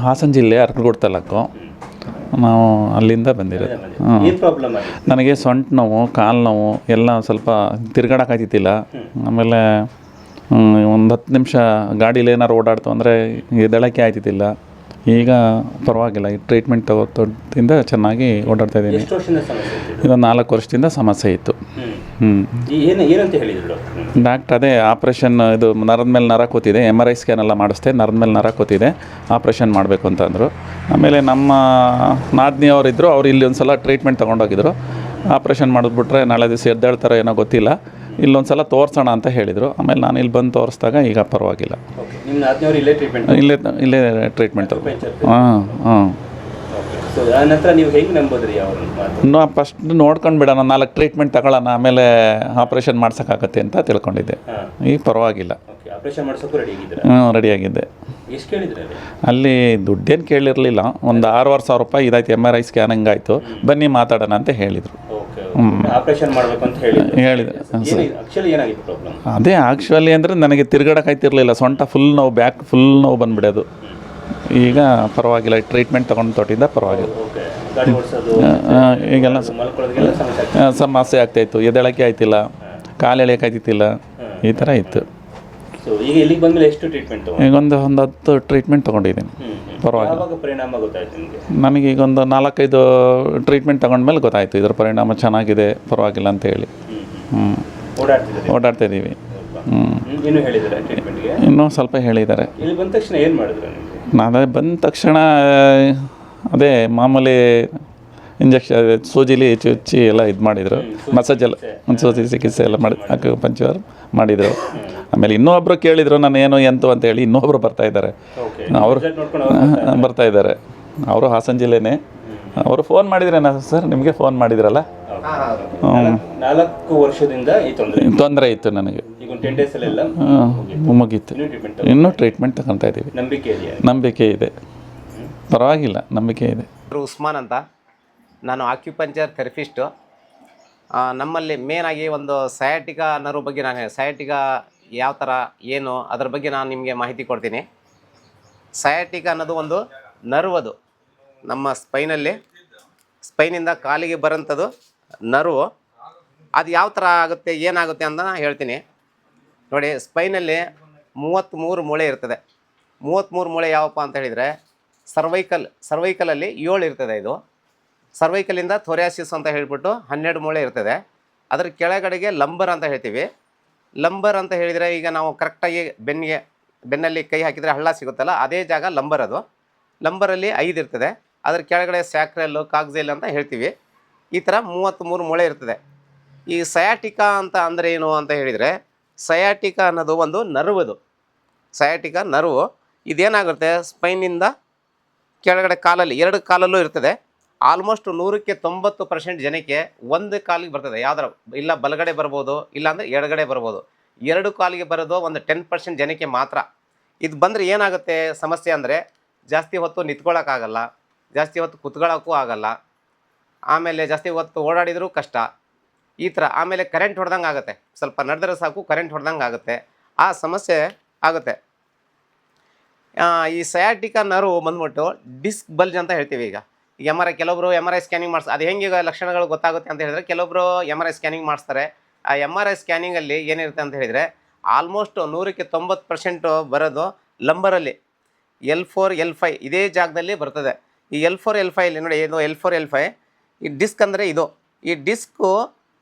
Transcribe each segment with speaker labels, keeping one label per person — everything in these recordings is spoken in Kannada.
Speaker 1: ಹಾಸನ ಜಿಲ್ಲೆ ಅರಕಲಗೂಡು ತಾಲೂಕು. ನಾವು ಅಲ್ಲಿಂದ ಬಂದಿರೋದು. ನನಗೆ ಸೊಂಟ ನೋವು, ಕಾಲು ನೋವು ಎಲ್ಲ ಸ್ವಲ್ಪ ತಿರ್ಗಾಡೋಕ್ಕಾಗ್ತಿದ್ದಿಲ್ಲ. ಆಮೇಲೆ ಒಂದು 10 ನಿಮಿಷ ಗಾಡೀಲಿ ಏನಾರು ಓಡಾಡ್ತು ಅಂದರೆ ಎದ್ದೇಳೋಕ್ಕೆ ಆಗ್ತಿದ್ದಿಲ್ಲ. ಈಗ ಪರವಾಗಿಲ್ಲ, ಈ ಟ್ರೀಟ್ಮೆಂಟ್ ತಗೋತಿಂದ ಚೆನ್ನಾಗಿ ಓಡಾಡ್ತಾಯಿದ್ದೀನಿ. ಇದೊಂದು 4 ವರ್ಷದಿಂದ ಸಮಸ್ಯೆ ಇತ್ತು. ಡಾಕ್ಟ್ರ್ ಅದೇ ಆಪ್ರೇಷನ್, ಇದು ನರದ ಮೇಲೆ ನರ ಕೂತಿದೆ, MRI ಸ್ಕ್ಯಾನ್ ಎಲ್ಲ ಮಾಡಿಸ್ದೆ, ನರದ ಮೇಲೆ ನರ ಕೂತಿದೆ, ಆಪ್ರೇಷನ್ ಮಾಡಬೇಕು ಅಂತಂದರು. ಆಮೇಲೆ ನಮ್ಮ ನಾದಿನಿಯವರಿದ್ದರು, ಅವ್ರು ಇಲ್ಲಿ ಒಂದು ಸಲ ಟ್ರೀಟ್ಮೆಂಟ್ ತೊಗೊಂಡೋಗಿದ್ರು. ಆಪ್ರೇಷನ್ ಮಾಡಿದ್ಬಿಟ್ರೆ ನಾಳೆ ದಿವಸ ಎದ್ದೇಳ್ತಾರೋ ಏನೋ ಗೊತ್ತಿಲ್ಲ, ಇಲ್ಲೊಂದು ಸಲ ತೋರಿಸೋಣ ಅಂತ ಹೇಳಿದರು. ಆಮೇಲೆ ನಾನು ಇಲ್ಲಿ ಬಂದು ತೋರಿಸ್ದಾಗ ಈಗ ಪರವಾಗಿಲ್ಲ. ಇಲ್ಲೇ ಟ್ರೀಟ್ಮೆಂಟ್ ಹಾಂ. ಫಸ್ಟ್ ನೋಡ್ಕೊಂಡು ಬಿಡೋಣ, 4 ಟ್ರೀಟ್ಮೆಂಟ್ ತಗೊಳ್ಳೋಣ, ಆಮೇಲೆ ಆಪ್ರೇಷನ್ ಮಾಡ್ಸೋಕ್ಕಾಗತ್ತೆ ಅಂತ ತಿಳ್ಕೊಂಡಿದ್ದೆ. ಈಗ ಪರವಾಗಿಲ್ಲ. ರೆಡಿಯಾಗಿದ್ದೆ. ಅಲ್ಲಿ ದುಡ್ಡೇನು ಕೇಳಿರಲಿಲ್ಲ, ಒಂದು 6,500 ರೂಪಾಯಿ ಇದಾಯ್ತು. MRI ಸ್ಕ್ಯಾನಿಂಗ್ ಆಯಿತು, ಬನ್ನಿ ಮಾತಾಡೋಣ ಅಂತ ಹೇಳಿದರು. ಹೇಳಿದೆ. ಅದೇ ಆ್ಯಕ್ಚುಲಿ ಅಂದರೆ ನನಗೆ ತಿರ್ಗಾಡೋಕ್ಕಾಯ್ತಿರ್ಲಿಲ್ಲ, ಸೊಂಟ ಫುಲ್ ನೋವು, ಬ್ಯಾಕ್ ಫುಲ್ ನೋವು ಬಂದುಬಿಡೋದು. ಈಗ ಪರವಾಗಿಲ್ಲ, ಟ್ರೀಟ್ಮೆಂಟ್ ತೊಗೊಂಡು ತೊಟ್ಟಿಂದ ಪರವಾಗಿಲ್ಲ. ಈಗೆಲ್ಲ ಸಮಸ್ಯೆ ಆಗ್ತಾಯಿತ್ತು, ಎದ್ದೇಳೋಕ್ಕೆ ಆಯ್ತಿಲ್ಲ, ಕಾಲು ಎಳೆಯೋಕ್ಕಾಯ್ತಿಲ್ಲ, ಈ ಥರ ಇತ್ತು. ಈಗ ಒಂದು 10 ಟ್ರೀಟ್ಮೆಂಟ್ ತೊಗೊಂಡಿದ್ದೀನಿ, ಪರವಾಗಿಲ್ಲ. ನನಗೆ ಈಗ ಒಂದು 4-5 ಟ್ರೀಟ್ಮೆಂಟ್ ತೊಗೊಂಡ್ಮೇಲೆ ಗೊತ್ತಾಯಿತು ಇದ್ರ ಪರಿಣಾಮ ಚೆನ್ನಾಗಿದೆ, ಪರವಾಗಿಲ್ಲ ಅಂತ ಹೇಳಿ. ಓಡಾಡ್ತಾಯಿದ್ದೀವಿ. ಇನ್ನೂ ಸ್ವಲ್ಪ ಹೇಳಿದ್ದಾರೆ. ನಾನು ಬಂದ ತಕ್ಷಣ ಅದೇ ಮಾಮೂಲಿ ಇಂಜೆಕ್ಷನ್, ಸೂಜಿಲಿ ಚುಚ್ಚಿ ಎಲ್ಲ ಇದು ಮಾಡಿದರು, ಮಸಾಜ್ ಎಲ್ಲ, ಸೂಜಿ ಚಿಕಿತ್ಸೆ ಎಲ್ಲ ಮಾಡಿ ಪಂಚರ್ ಮಾಡಿದರು. ಆಮೇಲೆ ಇನ್ನೊಬ್ಬರು ಕೇಳಿದರು ನಾನು ಏನು ಎಂತು ಅಂತೇಳಿ, ಇನ್ನೊಬ್ಬರು ಬರ್ತಾಯಿದ್ದಾರೆ. ಅವರು ಬರ್ತಾಯಿದ್ದಾರೆ, ಅವರು ಹಾಸನ ಜಿಲ್ಲೆನೇ. ಅವರು ಫೋನ್ ಮಾಡಿದ್ರೇನಾ ಸರ್? ನಿಮಗೆ ಫೋನ್ ಮಾಡಿದ್ರಲ್ಲ?
Speaker 2: 4 ವರ್ಷದಿಂದ
Speaker 1: ತೊಂದರೆ ಇತ್ತು ನನಗೆ. ಮುಗೀತು. ಇನ್ನೂ ಟ್ರೀಟ್ಮೆಂಟ್ ತಗೊತಾ ಇದ್ದೀವಿ. ನಂಬಿಕೆ ಇದೆ, ಪರವಾಗಿಲ್ಲ, ನಂಬಿಕೆ ಇದೆ.
Speaker 3: ಉಸ್ಮಾನ್ ಅಂತ, ನಾನು ಆಕ್ಯುಪಂಚರ್ ಥೆರಪಿಸ್ಟು. ನಮ್ಮಲ್ಲಿ ಮೇನಾಗಿ ಒಂದು ಸಯಾಟಿಕಾ ನರ್ವ್ ಬಗ್ಗೆ ನಾನು ಸಯಾಟಿಕಾ ಯಾವ ಥರ ಏನು ಅದ್ರ ಬಗ್ಗೆ ನಾನು ನಿಮಗೆ ಮಾಹಿತಿ ಕೊಡ್ತೀನಿ. ಸಯಾಟಿಕಾ ಅನ್ನೋದು ಒಂದು ನರ್ವ್, ಅದು ನಮ್ಮ ಸ್ಪೈನಿಂದ ಕಾಲಿಗೆ ಬರೋಂಥದ್ದು ನರ್ವ್. ಅದು ಯಾವ ಥರ ಆಗುತ್ತೆ, ಏನಾಗುತ್ತೆ ಅಂತ ನಾನು ಹೇಳ್ತೀನಿ ನೋಡಿ. ಸ್ಪೈನಲ್ಲಿ 33 ಮೂಳೆ ಇರ್ತದೆ. 33 ಮೂಳೆ ಯಾವಪ್ಪ ಅಂತ ಹೇಳಿದರೆ, ಸರ್ವೈಕಲಲ್ಲಿ 7 ಇರ್ತದೆ. ಇದು ಸರ್ವೈಕಲಿಂದ ಥೊರ್ಯಾಸಿಸ್ ಅಂತ ಹೇಳಿಬಿಟ್ಟು 12 ಮೂಳೆ ಇರ್ತದೆ. ಅದ್ರ ಕೆಳಗಡೆಗೆ ಲಂಬರ್ ಅಂತ ಹೇಳ್ತೀವಿ. ಲಂಬರ್ ಅಂತ ಹೇಳಿದರೆ, ಈಗ ನಾವು ಕರೆಕ್ಟಾಗಿ ಬೆನ್ನಲ್ಲಿ ಕೈ ಹಾಕಿದರೆ ಹಳ್ಳ ಸಿಗುತ್ತಲ್ಲ, ಅದೇ ಜಾಗ ಲಂಬರ್. ಅದು ಲಂಬರಲ್ಲಿ 5 ಇರ್ತದೆ. ಅದ್ರ ಕೆಳಗಡೆ ಸ್ಯಾಕ್ರೆಲ್ಲು, ಕಾಕ್ಸೆಲ್ ಅಂತ ಹೇಳ್ತೀವಿ. ಈ ಥರ 33 ಮೂಳೆ ಇರ್ತದೆ. ಈ ಸಯಾಟಿಕಾ ಅಂತ ಅಂದರೆ ಏನು ಅಂತ ಹೇಳಿದರೆ, ಸಯಾಟಿಕಾ ಅನ್ನೋದು ಒಂದು ನರ್ವ್. ಅದು ಸಯಾಟಿಕಾ ನರ್ವ್ ಇದೇನಾಗುತ್ತೆ, ಸ್ಪೈನಿಂದ ಕೆಳಗಡೆ ಕಾಲಲ್ಲಿ 2 ಕಾಲಲ್ಲೂ ಇರ್ತದೆ. ಆಲ್ಮೋಸ್ಟ್ 100ಕ್ಕೆ 90% ಜನಕ್ಕೆ ಒಂದು ಕಾಲಿಗೆ ಬರ್ತದೆ. ಯಾವ್ದಾರ ಇಲ್ಲ ಬಲಗಡೆ ಬರ್ಬೋದು, ಇಲ್ಲಾಂದರೆ ಎಡಗಡೆ ಬರ್ಬೋದು. 2 ಕಾಲಿಗೆ ಬರೋದು ಒಂದು 10% ಜನಕ್ಕೆ ಮಾತ್ರ. ಇದು ಬಂದರೆ ಏನಾಗುತ್ತೆ ಸಮಸ್ಯೆ ಅಂದರೆ, ಜಾಸ್ತಿ ಹೊತ್ತು ನಿಂತ್ಕೊಳ್ಳೋಕ್ಕಾಗಲ್ಲ, ಜಾಸ್ತಿ ಹೊತ್ತು ಕುತ್ಕೊಳ್ಳೋಕ್ಕೂ ಆಗಲ್ಲ, ಆಮೇಲೆ ಜಾಸ್ತಿ ಹೊತ್ತು ಓಡಾಡಿದರೂ ಕಷ್ಟ, ಈ ಥರ. ಆಮೇಲೆ ಕರೆಂಟ್ ಹೊಡೆದಂಗೆ ಆಗುತ್ತೆ, ಸ್ವಲ್ಪ ನಡೆದ್ರೆ ಸಾಕು ಕರೆಂಟ್ ಹೊಡೆದಂಗೆ ಆಗುತ್ತೆ, ಆ ಸಮಸ್ಯೆ ಆಗುತ್ತೆ. ಈ ಸಯಾಟಿಕಾ ನರ್ವ್ ಬಂದ್ಬಿಟ್ಟು ಡಿಸ್ಕ್ ಬಲ್ಜ್ ಅಂತ ಹೇಳ್ತೀವಿ. ಈಗ ಕೆಲವೊಬ್ಬರು MRI ಸ್ಕ್ಯಾನಿಂಗ್ ಮಾಡಿಸ್, ಅದು ಹೆಂಗೆ ಲಕ್ಷಣಗಳು ಗೊತ್ತಾಗುತ್ತೆ ಅಂತ ಹೇಳಿದರೆ, ಕೆಲವೊಬ್ಬರು MRI ಸ್ಕ್ಯಾನಿಂಗ್ ಮಾಡಿಸ್ತಾರೆ. ಆ MRI ಸ್ಕ್ಯಾನಿಂಗಲ್ಲಿ ಏನಿರುತ್ತೆ ಅಂತ ಹೇಳಿದರೆ, ಆಲ್ಮೋಸ್ಟ್ 100ಕ್ಕೆ 90% ಬರೋದು ಲಂಬರಲ್ಲಿ L4 L5 ಇದೇ ಜಾಗದಲ್ಲಿ ಬರ್ತದೆ. ಈ L4 L5 ಇಲ್ಲಿ ನೋಡಿ, ಇದು L4 L5. ಈ ಡಿಸ್ಕ್ ಅಂದರೆ ಇದು. ಈ ಡಿಸ್ಕು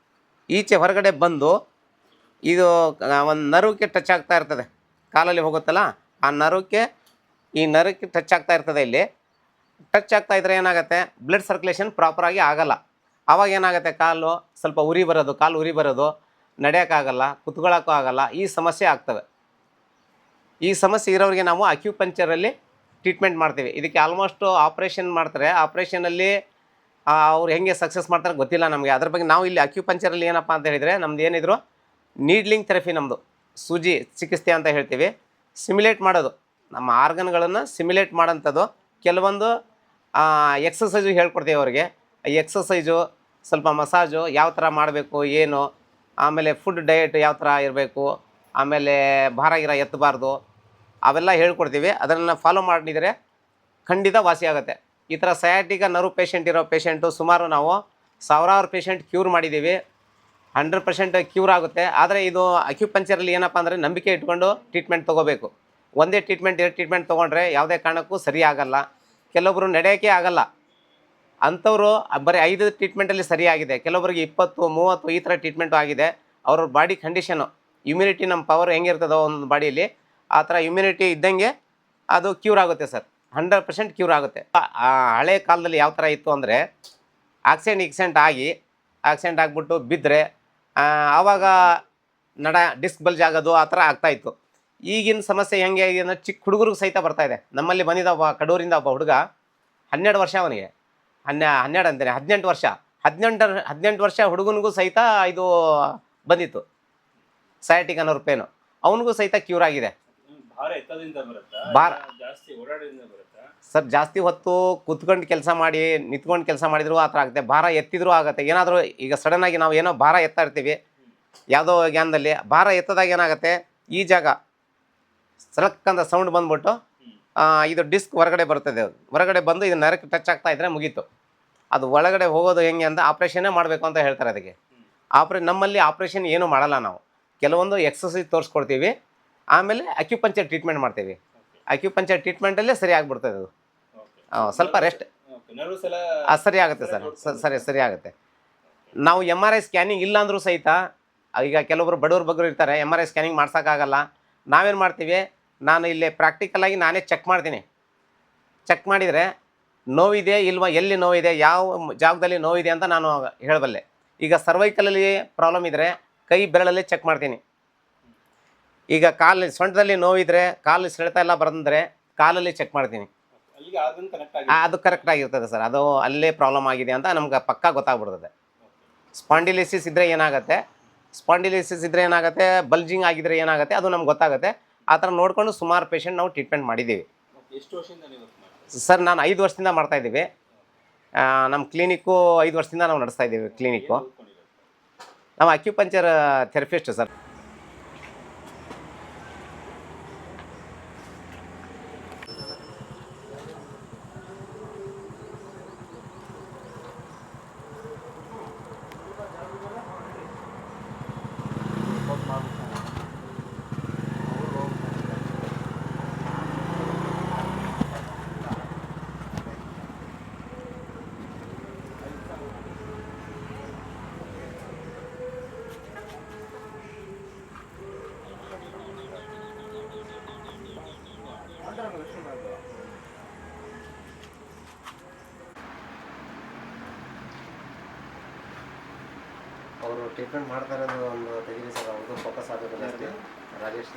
Speaker 3: ಈಚೆ ಹೊರಗಡೆ ಬಂದು ಇದು ಒಂದು ನರ್ವ್ಗೆ ಟಚ್ ಆಗ್ತಾ ಇರ್ತದೆ. ಕಾಲಲ್ಲಿ ಹೋಗುತ್ತಲ್ಲ, ಆ ನರ್ವ್ಗೆ ಈ ನರ್ವ್ಗೆ ಟಚ್ ಆಗ್ತಾ ಇರ್ತದೆ. ಇಲ್ಲಿ ಟಚ್ ಆಗ್ತಾ ಇದ್ದರೆ ಏನಾಗುತ್ತೆ, ಬ್ಲಡ್ ಸರ್ಕ್ಯುಲೇಷನ್ ಪ್ರಾಪರಾಗಿ ಆಗಲ್ಲ. ಆವಾಗ ಏನಾಗುತ್ತೆ, ಕಾಲು ಉರಿ ಬರೋದು, ನಡೆಯೋಕ್ಕಾಗಲ್ಲ, ಕುತ್ಕೊಳ್ಳೋಕ್ಕೂ ಆಗಲ್ಲ, ಈ ಸಮಸ್ಯೆ ಆಗ್ತವೆ. ಈ ಸಮಸ್ಯೆ ಇರೋರಿಗೆ ನಾವು ಅಕ್ಯುಪಂಚರಲ್ಲಿ ಟ್ರೀಟ್ಮೆಂಟ್ ಮಾಡ್ತೀವಿ. ಇದಕ್ಕೆ ಆಲ್ಮೋಸ್ಟ್ ಆಪ್ರೇಷನ್ ಮಾಡ್ತಾರೆ. ಆಪ್ರೇಷನಲ್ಲಿ ಅವ್ರು ಹೆಂಗೆ ಸಕ್ಸಸ್ ಮಾಡ್ತಾರೆ ಗೊತ್ತಿಲ್ಲ ನಮಗೆ. ಅದ್ರ ಬಗ್ಗೆ ನಾವು ಇಲ್ಲಿ ಅಕ್ಯುಪಂಚರಲ್ಲಿ ಏನಪ್ಪ ಅಂತ ಹೇಳಿದರೆ, ನಮ್ದು ಏನಿದ್ರು ನೀಡ್ಲಿಂಗ್ ಥೆರಪಿ, ನಮ್ಮದು ಸೂಜಿ ಚಿಕಿತ್ಸೆ ಅಂತ ಹೇಳ್ತೀವಿ. ಸಿಮ್ಯುಲೇಟ್ ಮಾಡೋದು, ನಮ್ಮ ಆರ್ಗನ್ಗಳನ್ನು ಸಿಮ್ಯುಲೇಟ್ ಮಾಡೋಂಥದ್ದು. ಕೆಲವೊಂದು ಎಕ್ಸಸೈಜು ಹೇಳ್ಕೊಡ್ತೀವಿ ಅವ್ರಿಗೆ. ಎಕ್ಸಸೈಜು, ಸ್ವಲ್ಪ ಮಸಾಜು ಯಾವ ಥರ ಮಾಡಬೇಕು ಏನು, ಆಮೇಲೆ ಫುಡ್ ಡಯಟ್ ಯಾವ ಥರ ಇರಬೇಕು, ಆಮೇಲೆ ಭಾರ ಗಿರ ಎತ್ತಬಾರ್ದು, ಅವೆಲ್ಲ ಹೇಳ್ಕೊಡ್ತೀವಿ. ಅದನ್ನು ಫಾಲೋ ಮಾಡಿದರೆ ಖಂಡಿತ ವಾಸಿ ಆಗುತ್ತೆ. ಈ ಥರ ಸಯಾಟಿಕ ನರ್ವ್ ಪೇಷಂಟ್ ಇರೋ ಪೇಷಂಟು ಸುಮಾರು ನಾವು ಸಾವಿರಾರು ಪೇಷಂಟ್ ಕ್ಯೂರ್ ಮಾಡಿದ್ದೀವಿ. 100% ಕ್ಯೂರ್ ಆಗುತ್ತೆ. ಆದರೆ ಇದು ಅಕ್ಯುಪಂಕ್ಚರಲ್ಲಿ ಏನಪ್ಪ ಅಂದರೆ ನಂಬಿಕೆ ಇಟ್ಕೊಂಡು ಟ್ರೀಟ್ಮೆಂಟ್ ತೊಗೋಬೇಕು. ಒಂದೇ ಟ್ರೀಟ್ಮೆಂಟ್ 2 ಟ್ರೀಟ್ಮೆಂಟ್ ತೊಗೊಂಡ್ರೆ ಯಾವುದೇ ಕಾರಣಕ್ಕೂ ಸರಿ ಆಗಲ್ಲ. ಕೆಲವೊಬ್ಬರು ನಡೆಯೋಕ್ಕೆ ಆಗಲ್ಲ, ಅಂಥವ್ರು ಬರೀ 5 ಟ್ರೀಟ್ಮೆಂಟಲ್ಲಿ ಸರಿಯಾಗಿದೆ. ಕೆಲವೊಬ್ಬರಿಗೆ 20, 30 ಈ ಥರ ಟ್ರೀಟ್ಮೆಂಟು ಆಗಿದೆ. ಅವ್ರ ಬಾಡಿ ಕಂಡೀಷನು, ಇಮ್ಯುನಿಟಿ, ನಮ್ಮ ಪವರ್ ಹೆಂಗಿರ್ತದೋ ಒಂದು ಬಾಡಿಯಲ್ಲಿ, ಆ ಥರ ಇಮ್ಯುನಿಟಿ ಇದ್ದಂಗೆ ಅದು ಕ್ಯೂರ್ ಆಗುತ್ತೆ ಸರ್. 100% ಕ್ಯೂರ್ ಆಗುತ್ತೆ. ಹಳೆ ಕಾಲದಲ್ಲಿ ಯಾವ ಥರ ಇತ್ತು ಅಂದರೆ ಆಕ್ಸಿಡೆಂಟ್ ಆಗಿಬಿಟ್ಟು ಬಿದ್ದರೆ ಆವಾಗ ಡಿಸ್ಕ್ ಬಲ್ಜ್ ಆಗೋದು ಆ ಥರ ಆಗ್ತಾಯಿತ್ತು. ಈಗಿನ ಸಮಸ್ಯೆ ಹೆಂಗೆ ಆಗಿದೆ ಅಂದರೆ ಚಿಕ್ಕ ಹುಡುಗರಿಗೆ ಸಹಿತ ಬರ್ತಾಯಿದೆ. ನಮ್ಮಲ್ಲಿ ಬಂದಿದ್ದ ಕಡೂರಿಂದ ಒಬ್ಬ ಹುಡುಗ, 12 ವರ್ಷ ಅವನಿಗೆ, 12 ಅಂತಾನೆ 18 ವರ್ಷ, 18 ವರ್ಷ ಹುಡುಗನಿಗೂ ಸಹಿತ ಇದು ಬಂದಿತ್ತು, ಸಯಾಟಿಕ ನರ್ವ್ ಪೇನು. ಅವನಿಗೂ ಸಹಿತ ಕ್ಯೂರ್ ಆಗಿದೆ. ಭಾರ ಸರ್ ಜಾಸ್ತಿ ಹೊತ್ತು ಕೂತ್ಕೊಂಡು ಕೆಲಸ ಮಾಡಿ ನಿಂತ್ಕೊಂಡು ಕೆಲಸ ಮಾಡಿದ್ರು ಆ ಥರ ಆಗುತ್ತೆ. ಭಾರ ಎತ್ತಿದ್ರೂ ಆಗುತ್ತೆ. ಏನಾದರೂ ಈಗ ಸಡನ್ನಾಗಿ ನಾವು ಏನೋ ಭಾರ ಎತ್ತಾ ಇರ್ತೀವಿ ಯಾವುದೋ ಜ್ಞಾನದಲ್ಲಿ, ಭಾರ ಎತ್ತದಾಗ ಏನಾಗುತ್ತೆ, ಈ ಜಾಗ ಸಲಕ್ಕಂತ ಸೌಂಡ್ ಬಂದ್ಬಿಟ್ಟು ಇದು ಡಿಸ್ಕ್ ಹೊರಗಡೆ ಬರ್ತದೆ. ಹೊರಗಡೆ ಬಂದು ಇದು ನರಕ್ಕೆ ಟಚ್ ಆಗ್ತಾ ಇದ್ದರೆ ಮುಗೀತು. ಅದು ಒಳಗಡೆ ಹೋಗೋದು ಹೆಂಗೆ ಅಂತ ಆಪ್ರೇಷನ್ನೇ ಮಾಡಬೇಕು ಅಂತ ಹೇಳ್ತಾರೆ ಅದಕ್ಕೆ. ನಮ್ಮಲ್ಲಿ ಆಪ್ರೇಷನ್ ಏನೂ ಮಾಡಲ್ಲ. ನಾವು ಕೆಲವೊಂದು ಎಕ್ಸಸೈಸ್ ತೋರಿಸ್ಕೊಡ್ತೀವಿ, ಆಮೇಲೆ ಅಕ್ಯುಪಂಕ್ಚರ್ ಟ್ರೀಟ್ಮೆಂಟ್ ಮಾಡ್ತೀವಿ. ಅಕ್ಯುಪಂಕ್ಚರ್ ಟ್ರೀಟ್ಮೆಂಟಲ್ಲೇ ಸರಿ ಆಗಿಬಿಡ್ತದೆ ಅದು. ಸ್ವಲ್ಪ ರೆಸ್ಟ್ ಸರಿ ಆಗುತ್ತೆ ಸರ್, ಸರಿ ಆಗುತ್ತೆ. ನಾವು MRI ಸ್ಕ್ಯಾನಿಂಗ್ ಇಲ್ಲ ಅಂದರೂ ಸಹಿತ, ಈಗ ಕೆಲವೊಬ್ರು ಬಡವ್ರು ಇರ್ತಾರೆ, MRI ಸ್ಕ್ಯಾನಿಂಗ್ ಮಾಡ್ಸೋಕ್ಕಾಗಲ್ಲ. ನಾವೇನು ಮಾಡ್ತೀವಿ, ನಾನು ಇಲ್ಲಿ ಪ್ರಾಕ್ಟಿಕಲಾಗಿ ನಾನೇ ಚೆಕ್ ಮಾಡ್ತೀನಿ. ಚೆಕ್ ಮಾಡಿದರೆ ನೋವಿದೆ ಇಲ್ವಾ, ಎಲ್ಲಿ ನೋವಿದೆ, ಯಾವ ಜಾಗದಲ್ಲಿ ನೋವಿದೆ ಅಂತ ನಾನು ಹೇಳಬಲ್ಲೆ. ಈಗ ಸರ್ವೈಕಲಲ್ಲಿ ಪ್ರಾಬ್ಲಮ್ ಇದ್ದರೆ ಕೈ ಬೆರಳಲ್ಲಿ ಚೆಕ್ ಮಾಡ್ತೀನಿ. ಈಗ ಕಾಲು ಸೊಂಟದಲ್ಲಿ ನೋವಿದ್ರೆ, ಕಾಲು ಸೆಳೆತ ಎಲ್ಲ ಬರೆದ್ರೆ ಕಾಲಲ್ಲಿ ಚೆಕ್ ಮಾಡ್ತೀನಿ. ಅದು ಕರೆಕ್ಟ್ ಆಗಿರ್ತದೆ ಸರ್. ಅದು ಅಲ್ಲೇ ಪ್ರಾಬ್ಲಮ್ ಆಗಿದೆ ಅಂತ ನಮ್ಗೆ ಪಕ್ಕಾ ಗೊತ್ತಾಗ್ಬಿಡ್ತದೆ. ಸ್ಪಾಂಡಿಲಿಸಿಸ್ ಇದ್ದರೆ ಏನಾಗುತ್ತೆ, ಬಲ್ಜಿಂಗ್ ಆಗಿದ್ರೆ ಏನಾಗುತ್ತೆ, ಅದು ನಮ್ಗೆ ಗೊತ್ತಾಗುತ್ತೆ. ಆ ಥರ ನೋಡಿಕೊಂಡು ಸುಮಾರು ಪೇಷಂಟ್ ನಾವು ಟ್ರೀಟ್ಮೆಂಟ್ ಮಾಡಿದ್ದೀವಿ. ಸರ್ ನಾನು 5 ವರ್ಷದಿಂದ ಮಾಡ್ತಾಯಿದ್ದೀವಿ. ನಮ್ಮ ಕ್ಲಿನಿಕ್ಕು 5 ವರ್ಷದಿಂದ ನಾವು ನಡೆಸ್ತಾ ಇದ್ದೀವಿ ಕ್ಲಿನಿಕ್ಕು. ನಾವು ಅಕ್ಯುಪಂಕ್ಚರ್ ಥೆರಪಿಸ್ಟ್ ಸರ್. ಅವರು ಟ್ರೀಟ್ಮೆಂಟ್ ಮಾಡ್ತಾ ಇರೋದು ಒಂದು ತೆಗೀರಿ ಸರ್, ಅವ್ರದ್ದು ಫೋಕಸ್ ಆಗಬೇಕು ಜಾಸ್ತಿ. ರಾಜೇಶ್